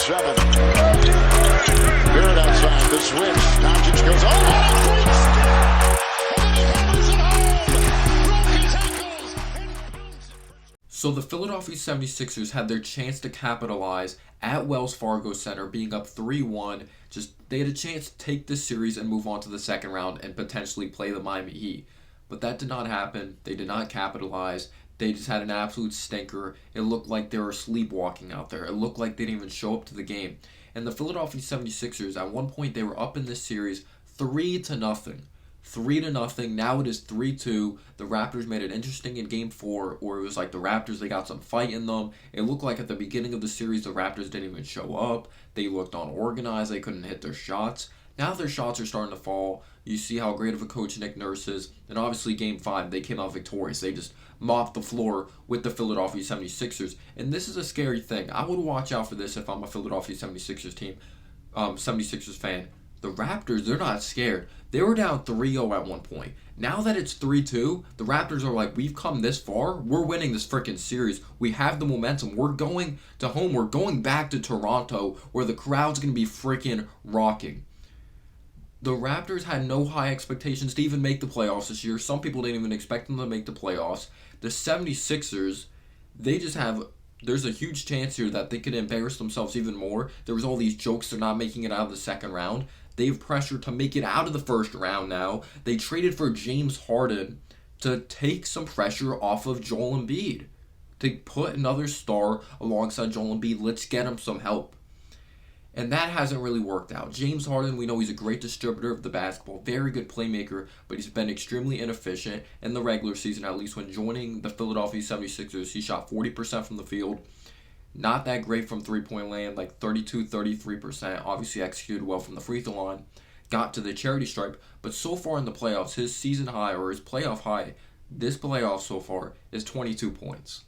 7. Barrett outside, the switch. Doncic goes, oh, what a great step! And then he hammers it home! Broke his ankles! So the Philadelphia 76ers had their chance to capitalize at Wells Fargo Center, being up 3-1. They had a chance to take this series and move on to the second round and potentially play the Miami Heat. But that did not happen. They did not capitalize. They just had an absolute stinker. It looked like they were sleepwalking out there. It looked like they didn't even show up to the game. And the Philadelphia 76ers, at one point, they were up in this series 3-0. 3-0. Now it is 3-2. The Raptors made it interesting in Game 4, or it was like the Raptors, they got some fight in them. It looked like at the beginning of the series, the Raptors didn't even show up. They looked unorganized. They couldn't hit their shots. Now their shots are starting to fall. You see how great of a coach Nick Nurse is. And obviously, Game 5, they came out victorious. They just mopped the floor with the Philadelphia 76ers. And this is a scary thing. I would watch out for this if I'm a Philadelphia 76ers 76ers fan. The Raptors, they're not scared. They were down 3-0 at one point. Now that it's 3-2, the Raptors are like, we've come this far. We're winning this freaking series. We have the momentum. We're going to home. We're going back to Toronto where the crowd's going to be freaking rocking. The Raptors had no high expectations to even make the playoffs this year. Some people didn't even expect them to make the playoffs. The 76ers, there's a huge chance here that they could embarrass themselves even more. There was all these jokes they're not making it out of the second round. They have pressure to make it out of the first round now. They traded for James Harden to take some pressure off of Joel Embiid. To put another star alongside Joel Embiid, let's get him some help. And that hasn't really worked out. James Harden, we know he's a great distributor of the basketball, very good playmaker, but he's been extremely inefficient in the regular season, at least when joining the Philadelphia 76ers. He shot 40% from the field. Not that great from three-point land, like 33%. Obviously executed well from the free throw line. Got to the charity stripe. But so far in the playoffs, his season high, or his playoff high, this playoff so far, is 22 points.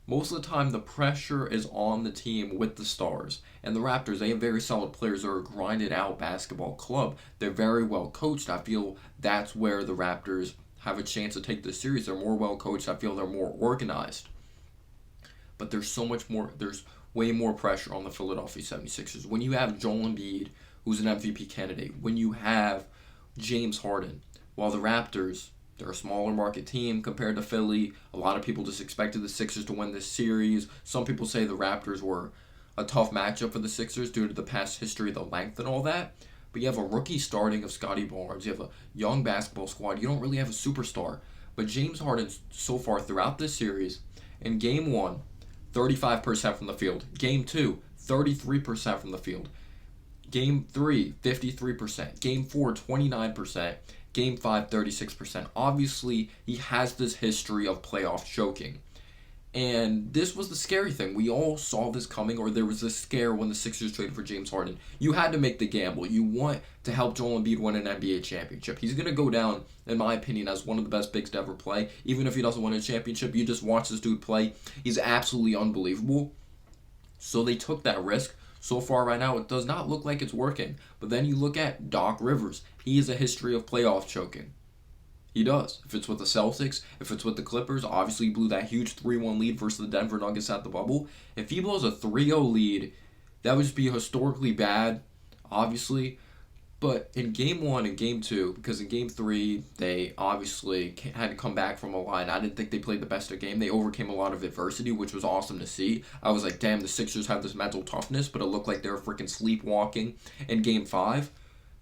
Most of the time, the pressure is on the team with the stars. And the Raptors, they have very solid players. They're a grinded-out basketball club. They're very well coached. I feel that's where the Raptors have a chance to take this series. They're more well coached. I feel they're more organized. But there's way more pressure on the Philadelphia 76ers. When you have Joel Embiid, who's an MVP candidate, when you have James Harden, while the Raptors, they're a smaller market team compared to Philly. A lot of people just expected the Sixers to win this series. Some people say the Raptors were a tough matchup for the Sixers due to the past history, the length, and all that. But you have a rookie starting of Scotty Barnes. You have a young basketball squad. You don't really have a superstar. But James Harden, so far throughout this series, in Game 1, 35% from the field. Game 2, 33% from the field. Game 3, 53%. Game 4, 29%. Game 5, 36%. Obviously, he has this history of playoff choking. And this was the scary thing. We all saw this coming, or there was this scare when the Sixers traded for James Harden. You had to make the gamble. You want to help Joel Embiid win an NBA championship. He's going to go down, in my opinion, as one of the best bigs to ever play. Even if he doesn't win a championship, you just watch this dude play. He's absolutely unbelievable. So they took that risk. So far right now, it does not look like it's working. But then you look at Doc Rivers. He has a history of playoff choking. He does. If it's with the Celtics, if it's with the Clippers, obviously he blew that huge 3-1 lead versus the Denver Nuggets at the bubble. If he blows a 3-0 lead, that would just be historically bad, obviously. But in Game 1 and Game 2, because in Game 3, they obviously had to come back from a line. I didn't think they played the best of game. They overcame a lot of adversity, which was awesome to see. I was like, damn, the Sixers have this mental toughness, but it looked like they were freaking sleepwalking. In Game 5,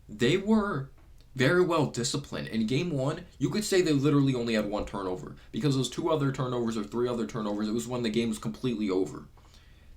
they were very well disciplined. In Game 1, you could say they literally only had one turnover. Because those 2 other turnovers or 3 other turnovers, it was when the game was completely over.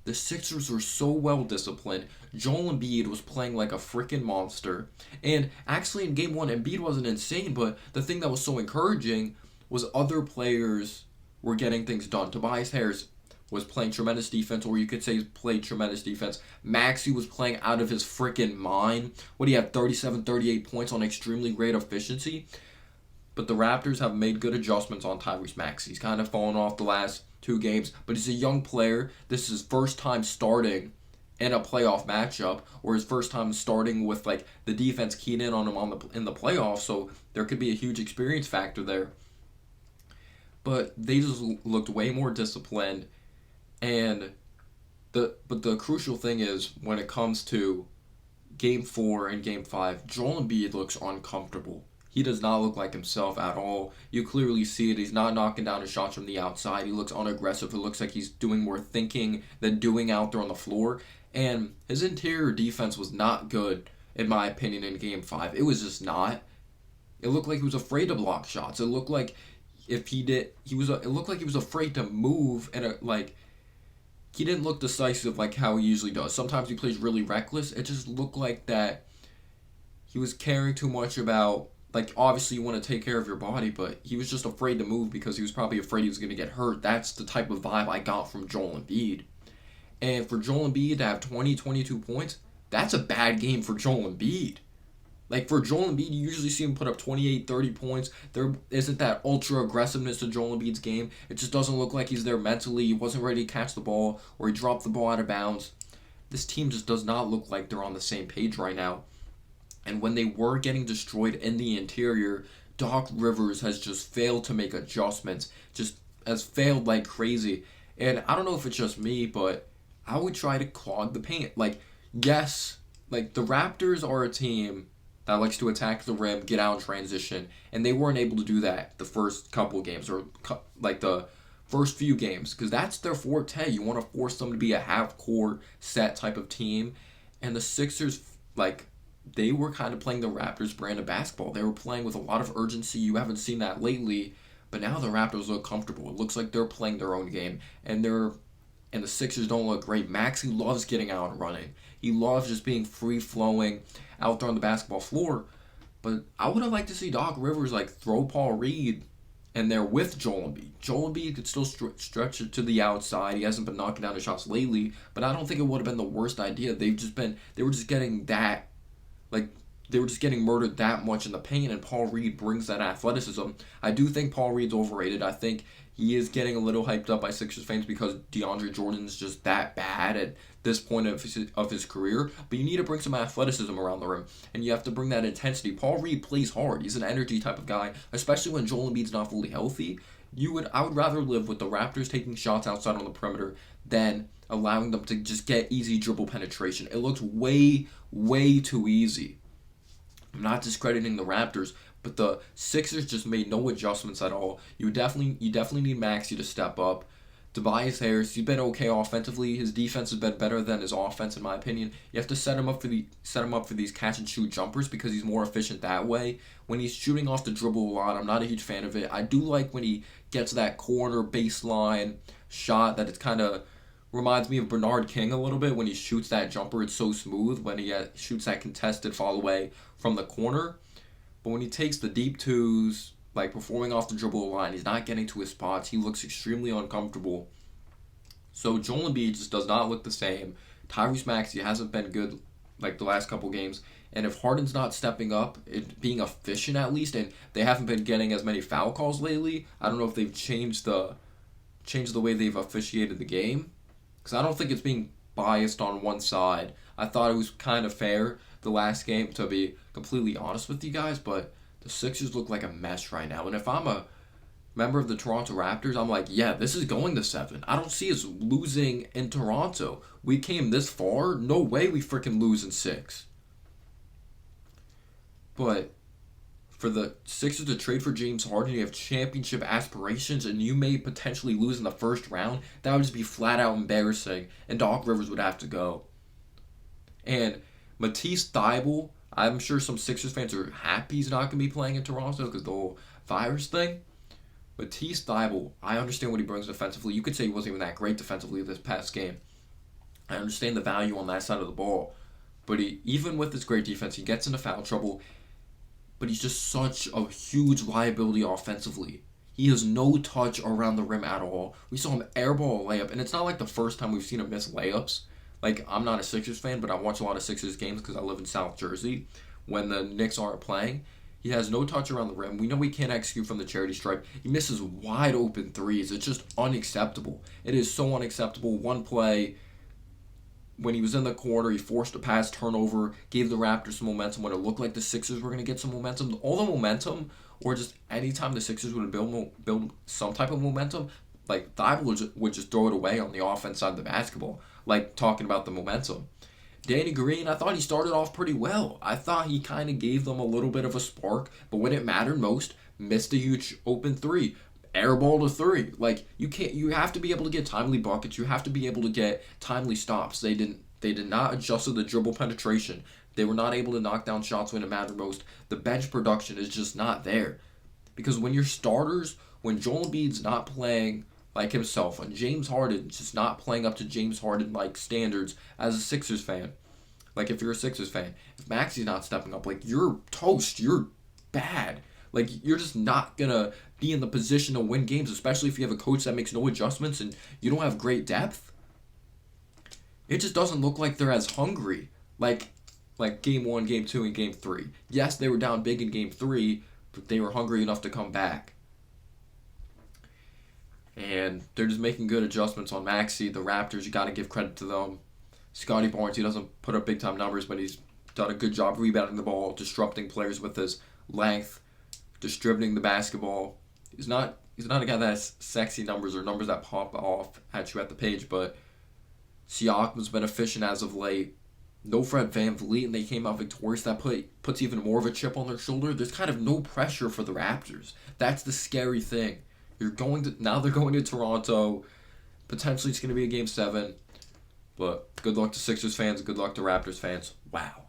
The Sixers were so well disciplined. Joel Embiid was playing like a freaking monster. And actually in Game 1, Embiid wasn't insane, but the thing that was so encouraging was other players were getting things done. Tobias Harris was playing tremendous defense, or you could say he played tremendous defense. Maxey was playing out of his freaking mind. What do you have, 37, 38 points on extremely great efficiency? But the Raptors have made good adjustments on Tyrese Maxey. He's kind of fallen off the last 2 games, but he's a young player. This is his first time starting in a playoff matchup, or his first time starting with like the defense keyed in on him in the playoffs, so there could be a huge experience factor there. But they just looked way more disciplined, and But the crucial thing is when it comes to Game 4 and Game 5, Joel Embiid looks uncomfortable. He does not look like himself at all. You clearly see it. He's not knocking down his shots from the outside. He looks unaggressive. It looks like he's doing more thinking than doing out there on the floor. And his interior defense was not good, in my opinion, in Game 5. It was just not. It looked like he was afraid to block shots. It looked like if he did, it looked like he was afraid to move and he didn't look decisive like how he usually does. Sometimes he plays really reckless. It just looked like that he was caring too much about, like, obviously you want to take care of your body, but he was just afraid to move because he was probably afraid he was going to get hurt. That's the type of vibe I got from Joel Embiid. And for Joel Embiid to have 22 points, that's a bad game for Joel Embiid. Like, for Joel Embiid, you usually see him put up 28, 30 points. There isn't that ultra aggressiveness to Joel Embiid's game. It just doesn't look like he's there mentally. He wasn't ready to catch the ball, or he dropped the ball out of bounds. This team just does not look like they're on the same page right now. And when they were getting destroyed in the interior, Doc Rivers has just failed to make adjustments. Just has failed like crazy. And I don't know if it's just me, but I would try to clog the paint. Like, yes, like the Raptors are a team that likes to attack the rim, get out in transition, and they weren't able to do that the first couple of games, or like the first few games, because that's their forte. You want to force them to be a half-court set type of team, and the Sixers, like, they were kind of playing the Raptors brand of basketball. They were playing with a lot of urgency. You haven't seen that lately, but now the Raptors look comfortable. It looks like they're playing their own game, and the Sixers don't look great. Maxey loves getting out and running. He loves just being free-flowing out there on the basketball floor. But I would have liked to see Doc Rivers like throw Paul Reed in there with Joel Embiid. Joel Embiid could still stretch it to the outside. He hasn't been knocking down his shots lately, but I don't think it would have been the worst idea. They were just getting that, like, they were just getting murdered that much in the paint, and Paul Reed brings that athleticism. I do think Paul Reed's overrated. I think he is getting a little hyped up by Sixers fans because DeAndre Jordan's just that bad at this point of his career. But you need to bring some athleticism around the rim, and you have to bring that intensity. Paul Reed plays hard. He's an energy type of guy, especially when Joel Embiid's not fully healthy. I would rather live with the Raptors taking shots outside on the perimeter than allowing them to just get easy dribble penetration. It looks way, way too easy. I'm not discrediting the Raptors, but the Sixers just made no adjustments at all. You definitely need Maxey to step up. Tobias Harris, he's been okay offensively. His defense has been better than his offense, in my opinion. You have to set him up for these catch and shoot jumpers because he's more efficient that way. When he's shooting off the dribble a lot, I'm not a huge fan of it. I do like when he gets that corner baseline shot that it kind of reminds me of Bernard King a little bit when he shoots that jumper. It's so smooth when he shoots that contested fall away from the corner. But when he takes the deep twos, like performing off the dribble line, he's not getting to his spots. He looks extremely uncomfortable. So Joel Embiid just does not look the same. Tyrese Maxey hasn't been good like the last couple games. And if Harden's not stepping up, being efficient at least, and they haven't been getting as many foul calls lately, I don't know if they've changed the way they've officiated the game. Because I don't think it's being biased on one side. I thought it was kind of fair the last game, to be completely honest with you guys, but the Sixers look like a mess right now. And if I'm a member of the Toronto Raptors, I'm like, yeah, this is going to 7. I don't see us losing in Toronto. We came this far. No way we freaking lose in 6. But for the Sixers to trade for James Harden, you have championship aspirations, and you may potentially lose in the first round. That would just be flat out embarrassing, and Doc Rivers would have to go. And Matisse Thybulle, I'm sure some Sixers fans are happy he's not going to be playing in Toronto because the whole virus thing. Matisse Thybulle, I understand what he brings defensively. You could say he wasn't even that great defensively this past game. I understand the value on that side of the ball. But even with his great defense, he gets into foul trouble. But he's just such a huge liability offensively. He has no touch around the rim at all. We saw him airball a layup, and it's not like the first time we've seen him miss layups. Like, I'm not a Sixers fan, but I watch a lot of Sixers games because I live in South Jersey. When the Knicks aren't playing, he has no touch around the rim. We know he can't execute from the charity stripe. He misses wide open threes. It's just unacceptable. It is so unacceptable. One play, when he was in the corner, he forced a pass turnover, gave the Raptors some momentum when it looked like the Sixers were going to get some momentum. All the momentum, or just anytime the Sixers would build some type of momentum, like Thybulle would just throw it away on the offense side of the basketball. like talking about the momentum. Danny Green, I thought he started off pretty well. I thought he kind of gave them a little bit of a spark, but when it mattered most, missed a huge open three, airball to three. Like you have to be able to get timely buckets. You have to be able to get timely stops. They did not adjust to the dribble penetration. They were not able to knock down shots when it mattered most. The bench production is just not there. Because when your starters, when Joel Embiid's not playing like himself, when James Harden's just not playing up to James Harden like standards as a Sixers fan, like if you're a Sixers fan, if Maxi's not stepping up, like you're toast, you're bad. Like you're just not gonna be in the position to win games, especially if you have a coach that makes no adjustments and you don't have great depth. It just doesn't look like they're as hungry. Like game 1, game 2, and game 3. Yes, they were down big in game 3, but they were hungry enough to come back. And they're just making good adjustments on Maxey. The Raptors, you got to give credit to them. Scotty Barnes, he doesn't put up big-time numbers, but he's done a good job rebounding the ball, disrupting players with his length, distributing the basketball. He's not a guy that has sexy numbers or numbers that pop off at you at the page, but Siakam's been efficient as of late. No Fred VanVleet, and they came out victorious. That puts even more of a chip on their shoulder. There's kind of no pressure for the Raptors. That's the scary thing. Now they're going to Toronto. Potentially it's going to be a Game 7. But good luck to Sixers fans. Good luck to Raptors fans. Wow.